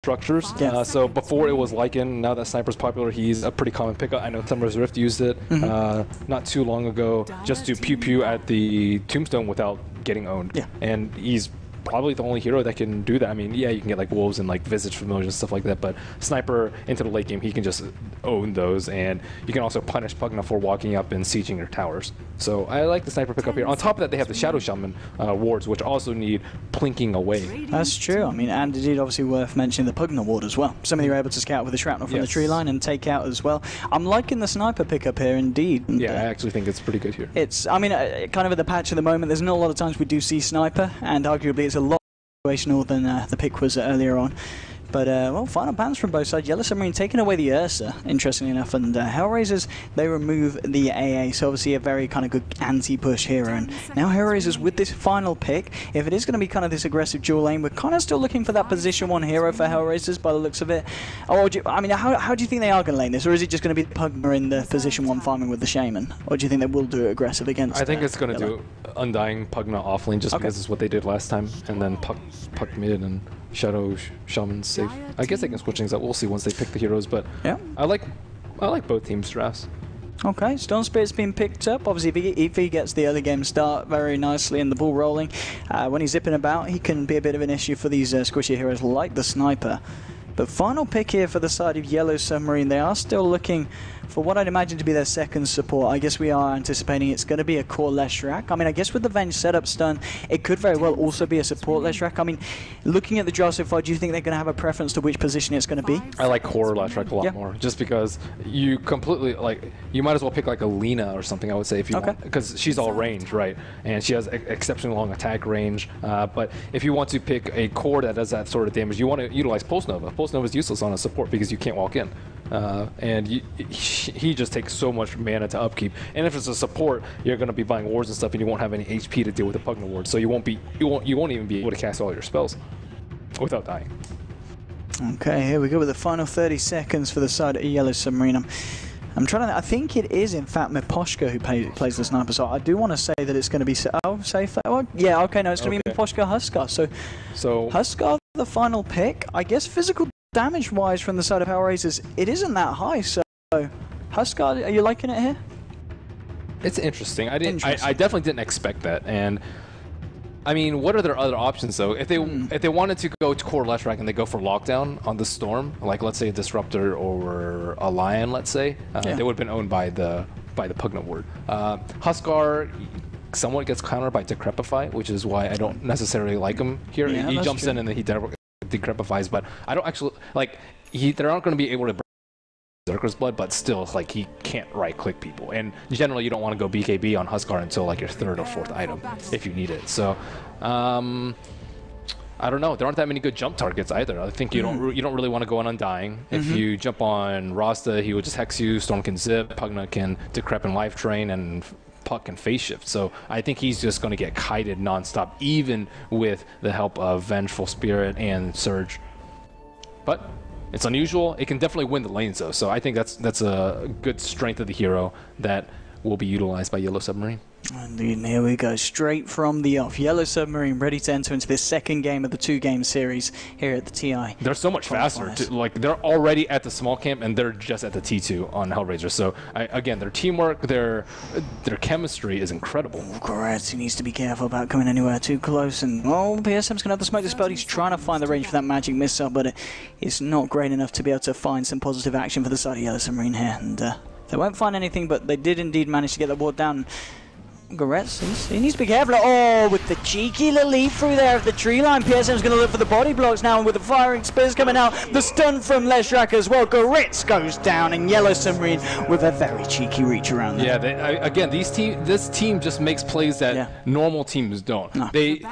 structures. So before it was Lycan, now that Sniper's popular, he's a pretty common pickup. I know Summer's Rift used it not too long ago, just to pew-pew at the Tombstone without getting owned. And he's probably the only hero that can do that. I mean, yeah, you can get like wolves and like Visage familiars and stuff like that, but Sniper into the late game, he can just own those, and you can also punish Pugna for walking up and sieging your towers. So I like the Sniper pickup here. On top of that, they have the Shadow Shaman wards, which also need plinking away. That's true. I mean, and indeed, obviously worth mentioning the Pugna ward as well. Somebody you're able to scout with the shrapnel from the tree line and take out as well. I'm liking the Sniper pickup here, indeed. And, yeah, I actually think it's pretty good here. It's, I mean, kind of at the patch at the moment, there's not a lot of times we do see Sniper, and arguably it's a lot situational than the pick was earlier on. But, well, final bans from both sides. Yellow Submarine taking away the Ursa, interestingly enough, and HellRaisers, they remove the AA, so obviously a very kind of good anti-push hero. And now HellRaisers with this final pick, if it is going to be kind of this aggressive dual lane, we're kind of still looking for that position 1 hero for HellRaisers by the looks of it. Or I mean, how do you think they are going to lane this? Or is it just going to be Pugna in the position 1 farming with the Shaman? Or do you think they will do it aggressive against I think it's going to do Undying Pugna offlane just because it's what they did last time, and then Puck mid and Shadow Shaman safe. I guess they can switch things up. We'll see once they pick the heroes, but I like both teams' drafts. Okay, Stone Spirit's been picked up. Obviously, if he gets the early game start very nicely and the ball rolling, when he's zipping about, he can be a bit of an issue for these squishy heroes like the Sniper. But final pick here for the side of Yellow Submarine. They are still looking for what I'd imagine to be their second support. I guess we are anticipating it's going to be a core Leshrac. I mean, I guess with the Venge setup stun, it could very well also be a support Leshrac. I mean, looking at the draft so far, do you think they're going to have a preference to which position it's going to be? I like core Leshrac a lot more, just because you completely, like, you might as well pick like a Lina or something, I would say, if you want, because she's all range, right? And she has exceptionally long attack range. But if you want to pick a core that does that sort of damage, you want to utilize Pulse Nova. Pulse Nova is useless on a support because you can't walk in. And he just takes so much mana to upkeep. And if it's a support, you're going to be buying wards and stuff, and you won't have any HP to deal with the Pugna ward. So you won't even be able to cast all your spells without dying. Okay, here we go with the final 30 seconds for the side of Yellow Submarine. I'm trying to. I think it is in fact Miposhka who plays the Sniper. So I do want to say that it's going to be. Oh, safe. Oh, yeah. Okay, no, it's going to be Miposhka Huskar. So Huskar, the final pick. I guess physical damage-wise from the side of HellRaisers, it isn't that high. So Huskar, are you liking it here? It's interesting. I definitely didn't expect that. And I mean, what are their other options though? If they wanted to go to core Leshrac and they go for lockdown on the Storm, like let's say a Disruptor or a Lion, let's say, they would have been owned by the Pugna ward. Huskar somewhat gets countered by Decrepify, which is why I don't necessarily like him here. He jumps in and then he decrepifies, but I don't actually like. They aren't going to be able to Berserker's Blood, but still, like, he can't right-click people. And generally, you don't want to go BKB on Huskar until like your 3rd or 4th item if you need it. So, I don't know. There aren't that many good jump targets either. I think you don't really want to go on Undying. If you jump on Rasta, he will just hex you. Storm can zip. Pugna can decrep and life drain, and Puck and phase shift. So I think he's just going to get kited nonstop, even with the help of Vengeful Spirit and Surge. But it's unusual. It can definitely win the lanes though. So I think that's a good strength of the hero that will be utilized by Yellow Submarine. Indeed, here we go, straight from the off. Yellow Submarine ready to enter into this second game of the 2-game series here at the TI. They're so much faster. Like, they're already at the small camp, and they're just at the T2 on HellRaisers. So, again, their teamwork, their chemistry is incredible. Correct. He needs to be careful about coming anywhere too close. And, oh, PSM's going to have the smoke dispelled. He's trying to find the range for that magic missile, but it's not great enough to be able to find some positive action for the side of Yellow Submarine here. And they won't find anything, but they did indeed manage to get the ward down. Goretz, he needs to be careful. Oh, with the cheeky little leap through there of the tree line. PSM's going to look for the body blocks now, and with the firing spears coming out, the stun from Leshrac as well. Goretz goes down, and Yellow Submarine with a very cheeky reach around there. Yeah, again, this team just makes plays that normal teams don't. No. They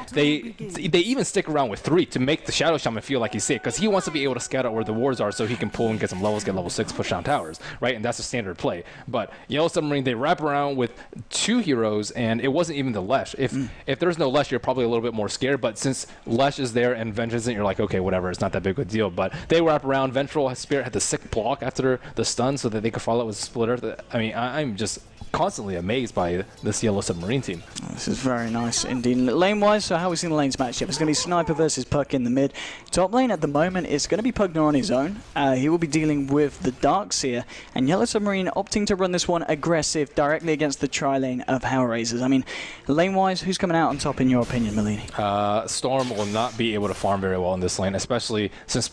even stick around with 3 to make the Shadow Shaman feel like he's safe, because he wants to be able to scout out where the wards are so he can pull and get some levels, get level 6, push down towers, right? And that's a standard play. But Yellow Submarine, they wrap around with 2 heroes, and it wasn't even the Lesh. If there's no Lesh, you're probably a little bit more scared, but since Lesh is there and Venge isn't, you're like, okay, whatever, it's not that big of a deal. But they wrap around. Vengeful Spirit had the sick block after the stun so that they could follow it with Splitter. I mean, I'm just constantly amazed by this Yellow Submarine team. This is very nice indeed. Lane-wise, so how are we seeing the lanes matched up? It's going to be Sniper versus Puck in the mid. Top lane at the moment is going to be Pugner on his own. He will be dealing with the Darkseer, and Yellow Submarine opting to run this one aggressive directly against the tri-lane of HellRaisers. I mean, lane-wise, who's coming out on top in your opinion, Malini? Storm will not be able to farm very well in this lane, especially since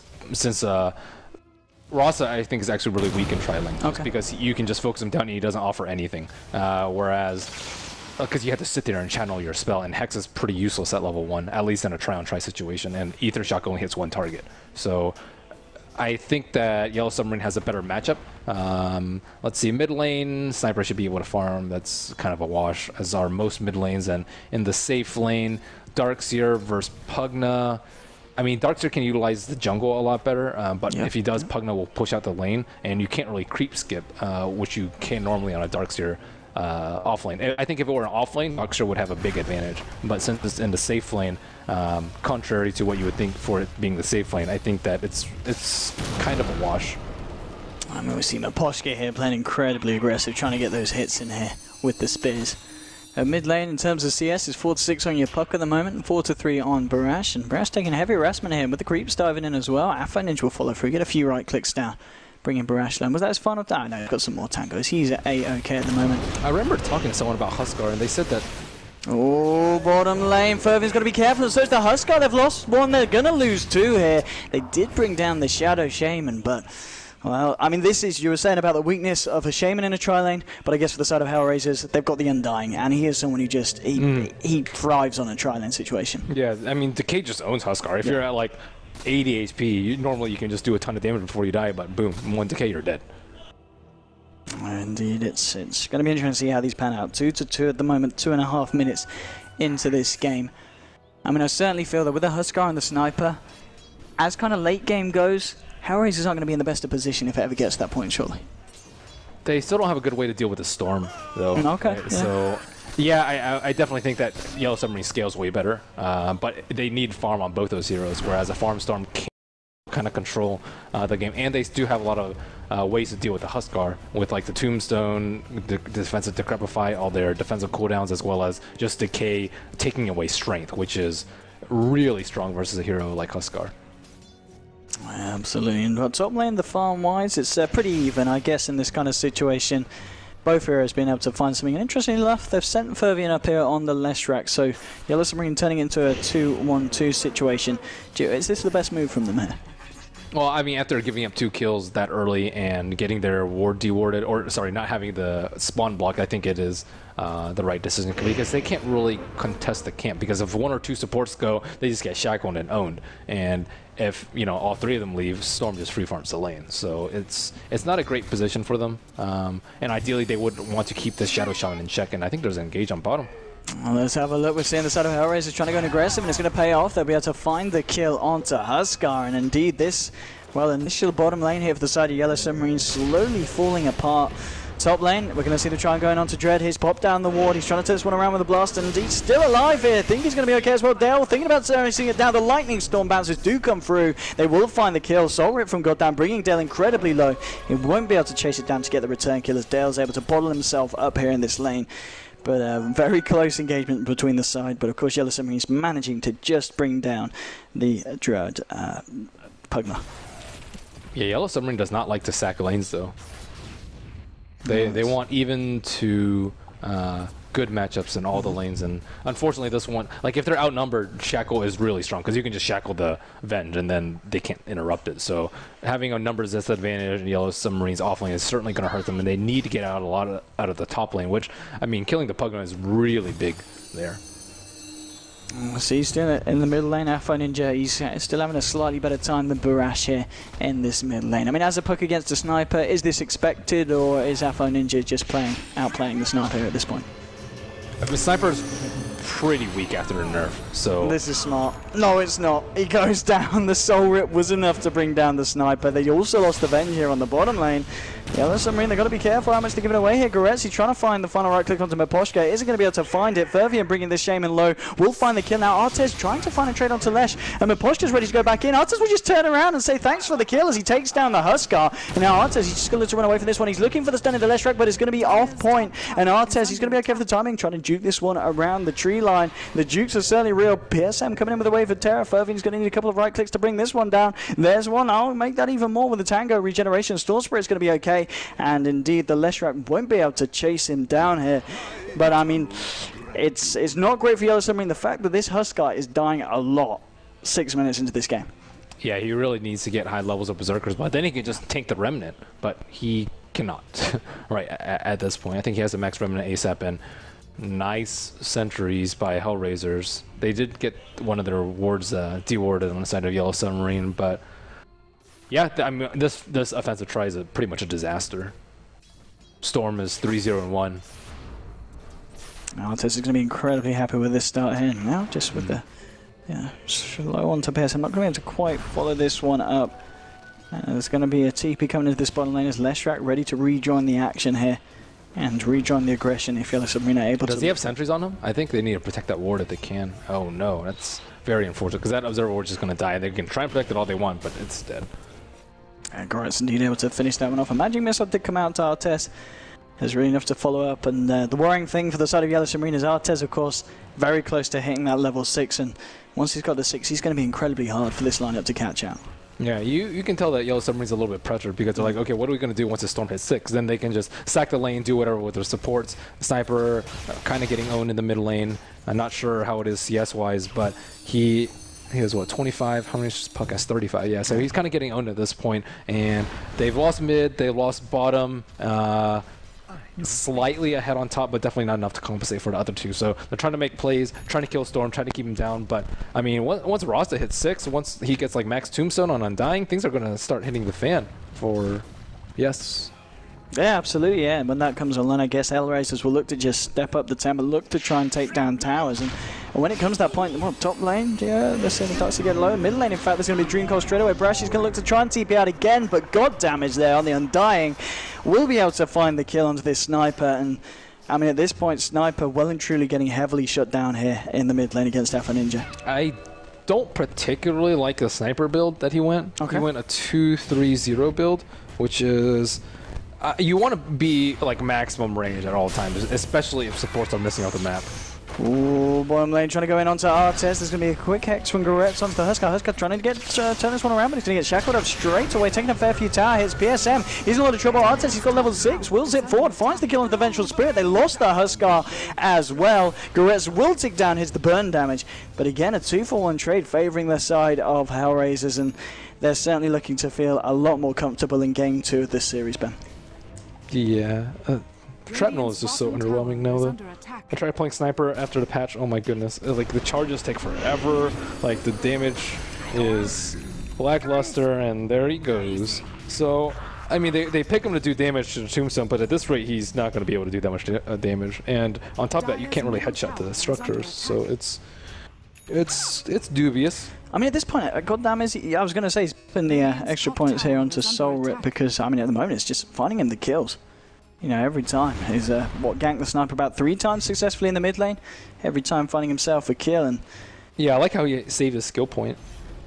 Rasa, I think, is actually really weak in tri-lane. Okay. Because you can just focus him down and he doesn't offer anything. Whereas, because you have to sit there and channel your spell, and Hex is pretty useless at level 1, at least in a try-on-try situation, and Ether Shock only hits one target. So I think that Yellow Submarine has a better matchup. Let's see, mid lane, Sniper should be able to farm. That's kind of a wash, as are most mid lanes. And in the safe lane, Darkseer versus Pugna. I mean, Darkseer can utilize the jungle a lot better, but if he does, Pugna will push out the lane, and you can't really creep skip, which you can normally on a Darkseer offlane. I think if it were an offlane, Darkseer would have a big advantage, but since it's in the safe lane, contrary to what you would think for it being the safe lane, I think that it's kind of a wash. I mean, we've seen Maposhka here playing incredibly aggressive, trying to get those hits in here with the spears. Mid lane in terms of CS is 4-6 on your Puck at the moment, and 4-3 on Barash. And Barash taking heavy harassment here with the creeps diving in as well. HellRaisers will follow through, get a few right clicks down, bringing Barash down. Was that his final down? No, he's got some more tangos. He's at A-OK at the moment. I remember talking to someone about Huskar, and they said that. Oh, bottom lane. Fervin's got to be careful. So is the Huskar. They've lost one. They're going to lose two here. They did bring down the Shadow Shaman, but. Well, I mean, this is, you were saying about the weakness of a Shaman in a tri-lane, but I guess for the side of HellRaisers, they've got the Undying, and he is someone who just, he thrives on a tri-lane situation. Yeah, I mean, Decay just owns Huskar. If you're at like 80 HP, normally you can just do a ton of damage before you die, but boom, one Decay, you're dead. Indeed, it's going to be interesting to see how these pan out. 2-2 at the moment, 2.5 minutes into this game. I mean, I certainly feel that with the Huskar and the Sniper, as kind of late game goes, HellRaisers aren't going to be in the best of position if it ever gets to that point, surely. They still don't have a good way to deal with the Storm, though. Okay. Right? Yeah. So, yeah, I definitely think that Yellow Submarine scales way better, but they need farm on both those heroes, whereas a farm Storm can kind of control the game. And they do have a lot of ways to deal with the Huskar, with like the Tombstone, the defensive Decrepify, all their defensive cooldowns, as well as just Decay taking away strength, which is really strong versus a hero like Huskar. Absolutely. And top lane, the farm-wise, it's pretty even, I guess, in this kind of situation. Both heroes being able to find something. And interestingly enough, they've sent Fervian up here on the Leshrac, so Yellow Submarine turning into a 2-1-2 situation. Is this the best move from them here? Well, I mean, after giving up 2 kills that early and getting their ward dewarded, or sorry, not having the spawn block, I think it is the right decision, because they can't really contest the camp, because if 1 or 2 supports go, they just get shackled and owned. And if, you know, all 3 of them leave, Storm just free farms the lane. So it's not a great position for them. And ideally, they would want to keep this Shadow Shaman in check, and I think there's an engage on bottom. Well, let's have a look. We're seeing the side of HellRaisers trying to go aggressive, and it's going to pay off. They'll be able to find the kill onto Huskar, and indeed this, well, initial bottom lane here for the side of Yellow Submarine slowly falling apart. Top lane, we're going to see the try going on to Dread. He's popped down the ward. He's trying to turn this one around with a blast, and he's still alive here. Think he's going to be okay as well. Dale thinking about seeing it down. The Lightning Storm bouncers do come through. They will find the kill. Soul Rip from Goddamn, bringing Dale incredibly low. He won't be able to chase it down to get the return kill, as Dale's able to bottle himself up here in this lane. But very close engagement between the side. But of course, Yellow Submarine is managing to just bring down the Druid Pugna. Yeah, Yellow Submarine does not like to sack lanes, though. They want even to good matchups in all the lanes, and unfortunately this one, like if they're outnumbered, Shackle is really strong, because you can just shackle the Venge and then they can't interrupt it. So having a numbers disadvantage in Yellow Submarine's offlane is certainly going to hurt them, and they need to get out out of the top lane, which, I mean, killing the Pugna is really big there. So he's still in the middle lane. HellRaisers, he's still having a slightly better time than Barash here in this mid lane. I mean, as a Puck against a Sniper, is this expected, or is HellRaisers just outplaying the Sniper at this point? I mean, Sniper's pretty weak after the nerf. So this is smart. No, it's not. He goes down. The Soul Rip was enough to bring down the Sniper. They also lost the Venge here on the bottom lane. Yellow Submarine, they've got to be careful how much they give it away here. Goretzky trying to find the final right click onto Miposhka. Isn't going to be able to find it. Fervian bringing this Shaman low. Will find the kill now. Artez trying to find a trade onto Lesh. And Miposhka's ready to go back in. Artez will just turn around and say thanks for the kill as he takes down the Huskar. And now Artez, he's just going to look to run away from this one. He's looking for the stun into Leshrac, but it's going to be off point. And Artez, he's going to be okay for the timing, trying to juke this one around the tree line. The jukes are certainly real. PSM coming in with a wave of terror. Fervian's going to need a couple of right clicks to bring this one down. There's one. I'll make that even more with the Tango regeneration. Storm Spirit's going to be okay. And indeed, the Leshrac won't be able to chase him down here. But I mean, it's not great for Yellow Submarine. The fact that this Huskar is dying a lot 6 minutes into this game. Yeah, he really needs to get high levels of Berserkers, but then he can just tank the Remnant. But he cannot right at this point. I think he has a max Remnant ASAP, and nice sentries by HellRaisers. They did get one of their wards dewarded on the side of Yellow Submarine, but yeah, I mean, this offensive try is pretty much a disaster. Storm is 3-0-1. Artez is going to be incredibly happy with this start here now, just with the slow on to pass. I'm not going to be able to quite follow this one up. There's going to be a TP coming into this bottom lane as Leshrac ready to rejoin the action here and rejoin the aggression if Yellow Submarine are able to. Does he have sentries on him? I think they need to protect that ward if they can. Oh no, that's very unfortunate because that Observer ward is just going to die. They can try and protect it all they want, but it's dead. Goretz indeed able to finish that one off. A Magic Missile did come out to Artez. There's really enough to follow up, and the worrying thing for the side of Yellow Submarine is Artez, of course, very close to hitting that level 6, and once he's got the 6, he's going to be incredibly hard for this lineup to catch out. Yeah, you can tell that Yellow Submarine's a little bit pressured because they're like, okay, what are we going to do once the Storm hits 6? Then they can just sack the lane, do whatever with their supports. Sniper kind of getting owned in the mid lane. I'm not sure how it is CS-wise, but he has, what, 25? How many puck has 35? Yeah, so he's kind of getting owned at this point. And they've lost mid, they've lost bottom. Slightly ahead on top, but definitely not enough to compensate for the other two. So they're trying to make plays, trying to kill Storm, trying to keep him down. But I mean, once Rasta hits 6, once he gets like max Tombstone on Undying, things are going to start hitting the fan for yes. Yeah, absolutely, yeah. When that comes online, I guess HellRaisers will look to just step up the tempo, look to try and take down towers. And when it comes to that point, well, top lane, yeah, they're seeing the darts to get low. Mid lane, in fact, there's going to be Dream Coil straight away. Brash is going to look to try and TP out again, but god damage there on the Undying. Will be able to find the kill onto this Sniper. And I mean, at this point, Sniper well and truly getting heavily shut down here in the mid lane against Alpha Ninja. I don't particularly like the Sniper build that he went. Okay. He went a 2-3-0 build, which is... you want to be like maximum range at all times, especially if supports are missing out the map. Ooh, bottom lane trying to go in onto Artez. There's going to be a quick hex from Goretz onto the Huskar. Huskar trying to get turn this one around, but he's going to get shackled up straight away, taking a fair few tower hits. PSM, he's in a lot of trouble. Artez, he's got level 6, will zip forward, finds the kill into the Vengeful Spirit. They lost the Huskar as well. Goretz will tick down, hits the burn damage, but again, a 2-for-1 trade favouring the side of HellRaisers, and they're certainly looking to feel a lot more comfortable in Game 2 of this series, Ben. Yeah. Shrapnel is just so underwhelming now, though. I tried playing Sniper after the patch. Oh my goodness. Like, the charges take forever. Like, the damage is lackluster, and there he goes. So, I mean, they pick him to do damage to the Tombstone, but at this rate, he's not going to be able to do that much damage. And on top of that, you can't really headshot the structures, so it's dubious. I mean, at this point, goddamn, I was going to say he's putting the extra points here onto Soul Rip because, I mean, at the moment, it's just finding him the kills. You know, every time. He's, ganked the Sniper about 3 times successfully in the mid lane. Every time finding himself a kill. And yeah, I like how he saved his skill point.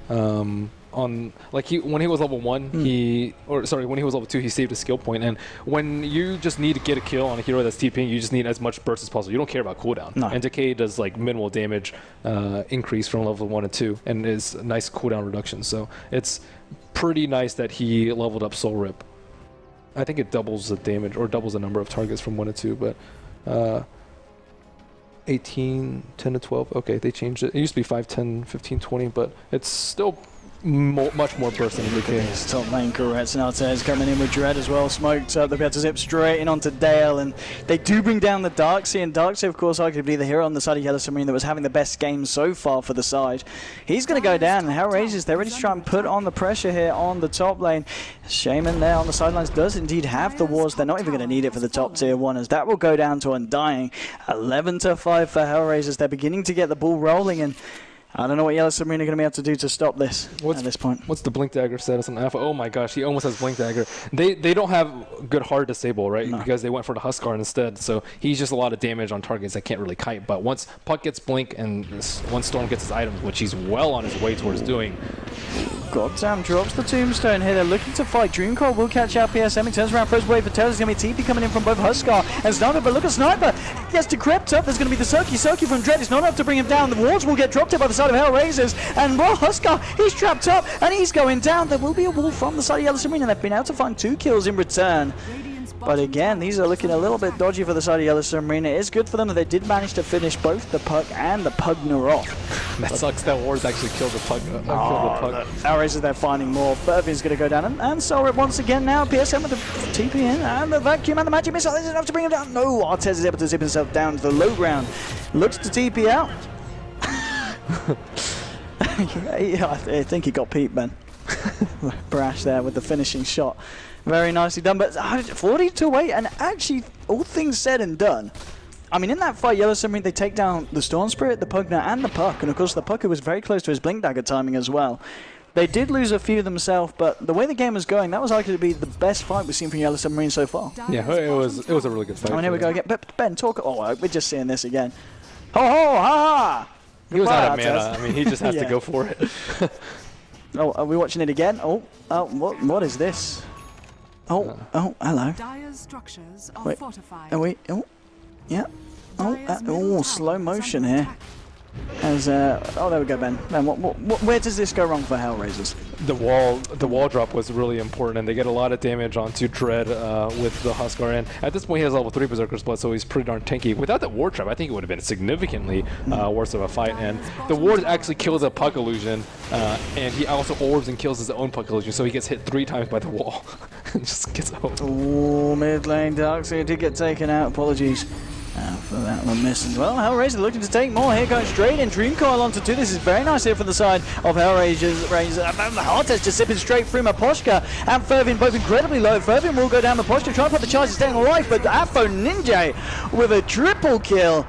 When he was level 1, when he was level 2, he saved his skill point. And when you just need to get a kill on a hero that's TPing, you just need as much burst as possible. You don't care about cooldown. No. And Decay does like minimal damage increase from level 1 to 2, and is a nice cooldown reduction. So it's pretty nice that he leveled up Soul Rip. I think it doubles the damage, or doubles the number of targets from 1 to 2, but 18, 10 to 12, okay, they changed it. It used to be 5, 10, 15, 20, but it's still much more burst than the case. It's top lane correct, and Artez coming in with Dread as well, smoked up. They'll be able to zip straight in onto Dale, and they do bring down the Darkseid, and Darkseid, of course, arguably the hero on the side of Yellow Submarine that was having the best game so far for the side. He's going to go down, and HellRaisers, they're ready to try and put on the pressure here on the top lane. Shaman there on the sidelines does indeed have the wards. They're not even going to need it for the top tier one, as that will go down to Undying. 11-5 for HellRaisers. They're beginning to get the ball rolling, and I don't know what Yellow Submarine are going to be able to do to stop this at this point. What's the Blink Dagger status on Alpha? Oh my gosh, he almost has Blink Dagger. They don't have good hard disable, right? No. Because they went for the Huskar instead. So he's just a lot of damage on targets that can't really kite. But once Puck gets Blink and once Storm gets his items, which he's well on his way towards doing. Goddamn, drops the Tombstone here. They're looking to fight. Dreamcoil will catch out PSM. He turns around for his wave for Taylor. There's going to be TP coming in from both Huskar and Sniper. But look at Sniper. He gets decrypt up. There's going to be the Soki from Dread. It's not enough to bring him down. The wards will get dropped here by the side of HellRaisers. And well, Huskar, he's trapped up and he's going down. There will be a wall from the side of Yellow Submarine, and they've been able to find 2 kills in return. But again, these are looking a little bit dodgy for the side of Yellow Submarine. It is good for them that they did manage to finish both the Puck and the Pugner off. That sucks that Wars actually killed the Puck. HellRaisers, they're finding more. Fervin's going to go down, and Solrip once again now. PSM with the TP in, and the vacuum and the magic missile. Is enough to bring him down? No, Artez is able to zip himself down to the low ground. Looks to TP out. I think he got Pete, Ben. Brash there with the finishing shot. Very nicely done, but 40-8, and actually, all things said and done, I mean, in that fight, Yellow Submarine, they take down the Storm Spirit, the Pugner, and the Puck, and of course, the Pucker was very close to his Blink Dagger timing as well. They did lose a few themselves, but the way the game was going, that was likely to be the best fight we've seen from Yellow Submarine so far. Yeah, it was a really good fight. I mean, here we go again. But Ben, talk. Oh, we're just seeing this again. Ho ho ha ha! He was out of mana. I mean, he just has to go for it. Oh, are we watching it again? Oh, what is this? Oh, hello. Dire's structures are fortified. Oh, yeah. Oh, slow motion here. As oh, there we go, Ben. Ben, where does this go wrong for HellRaisers? The wall drop was really important, and they get a lot of damage onto Dread with the Huskar. And at this point, he has level 3 Berserker's Blood, so he's pretty darn tanky. Without that ward trap, I think it would have been significantly worse of a fight. And the ward actually kills a Puck illusion, and he also orbs and kills his own Puck illusion, so he gets hit 3 times by the wall. And just gets out. Oh, mid lane Darkseid did get taken out. Apologies. For that one missing. Well, HellRaisers looking to take more here, going straight in. Dreamcoil onto 2. This is very nice here for the side of HellRaisers. Artez just zipping straight through Maposhka and Fervin both incredibly low. Fervin will go down Maposhka, try to put the charge, staying alive, but Afo Ninja with a triple kill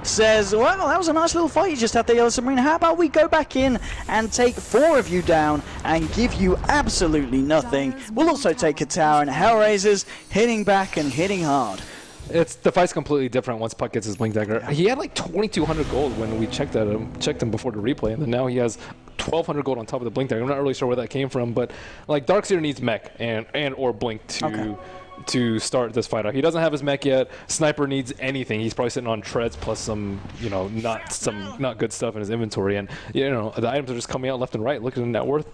says, well, that was a nice little fight you just had there, Yellow Submarine. How about we go back in and take 4 of you down and give you absolutely nothing. We'll also take Katara, and HellRaisers hitting back and hitting hard. The fight's completely different once Puck gets his Blink Dagger. He had like 2,200 gold when we checked him before the replay, and then now he has 1,200 gold on top of the Blink Dagger. I'm not really sure where that came from, but like Darkseid needs mech and or Blink to start this fight out. He doesn't have his mech yet. Sniper needs anything. He's probably sitting on treads plus some, not good stuff in his inventory, and the items are just coming out left and right. Look at the net worth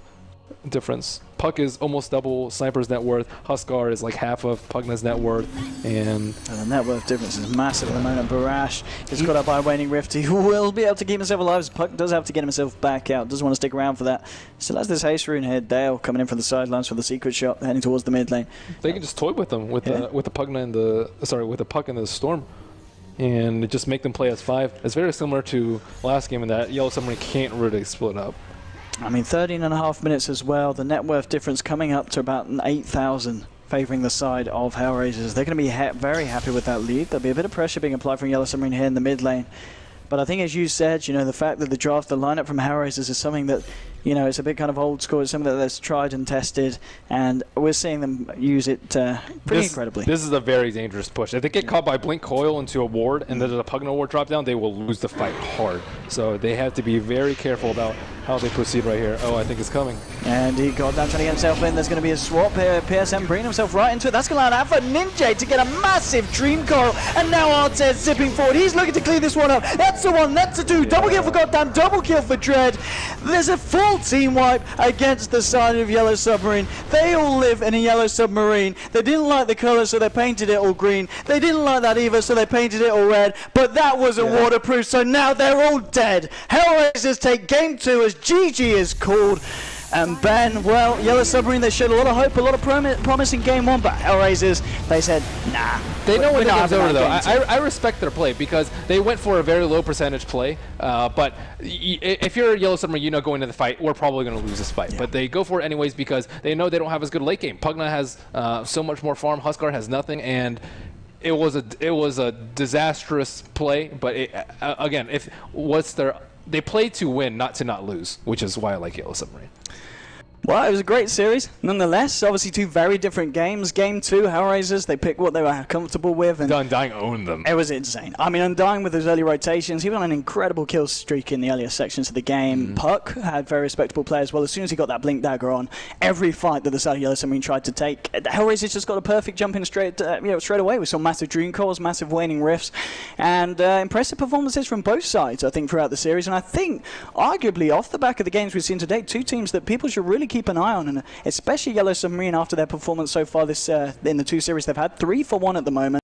difference. Puck is almost double Sniper's net worth. Huskar is like half of Pugna's net worth, and the net worth difference is massive at the moment. Barash is got up by Waning Rift. He will be able to keep himself alive. Puck does have to get himself back out. Doesn't want to stick around for that. Still has this haste rune here. Dale coming in from the sidelines for the secret shot, heading towards the mid lane. They can just toy with them with the Pugna and with the Puck and the Storm, and just make them play as 5. It's very similar to last game in that Yellow Submarine can't really split up. I mean, 13.5 minutes as well. The net worth difference coming up to about 8,000, favouring the side of HellRaisers. They're going to be very happy with that lead. There'll be a bit of pressure being applied from Yellow Submarine here in the mid lane. But I think, as you said, the fact that the lineup from HellRaisers is something that, it's a bit kind of old school. It's something that's tried and tested, and we're seeing them use it pretty incredibly. This is a very dangerous push. If they get caught by Blink Coil into a ward and then a Pugna ward drop down, they will lose the fight hard. So they have to be very careful about how they proceed right here. Oh, I think it's coming. And he got down, trying to get himself in. There's going to be a swap here. PSM bringing himself right into it. That's going to allow Alpha Ninja to get a massive Dream Coil. And now Artez zipping forward. He's looking to clean this one up. That's the 1, that's the 2. Yeah. Double kill for Goddamn, double kill for Dread. There's a full team wipe against the side of Yellow Submarine. They all live in a Yellow Submarine. They didn't like the colour, so they painted it all green. They didn't like that either, so they painted it all red. But that wasn't waterproof, so now they're all dead. HellRaisers take game 2 as GG is called. And Ben, well, Yellow Submarine, they showed a lot of hope, a lot of promise in game 1, but HellRaisers, they said, nah. They know when the game's over, though. I respect their play because they went for a very low percentage play. But if you're Yellow Submarine, you know going into the fight, we're probably going to lose this fight. Yeah. But they go for it anyways because they know they don't have as good late game. Pugna has so much more farm. Huskar has nothing, and it was a disastrous play. But again, they play to win, not to not lose, which is why I like Yellow Submarine. Well, it was a great series, nonetheless. Obviously, two very different games. Game 2, HellRaisers, they picked what they were comfortable with. And Undying owned them. It was insane. I mean, Undying with his early rotations, he went on an incredible kill streak in the earlier sections of the game. Puck had very respectable play as well. As soon as he got that Blink Dagger on, every fight that the side of Yellow Submarine tried to take, HellRaisers just got a perfect jump in straight away. We saw massive Dream Calls, massive Waning Rifts, and impressive performances from both sides, I think, throughout the series. And I think, arguably, off the back of the games we've seen today, two teams that people should really keep an eye on, and especially Yellow Submarine after their performance so far this in the 2 series they've had. 3-for-1 at the moment.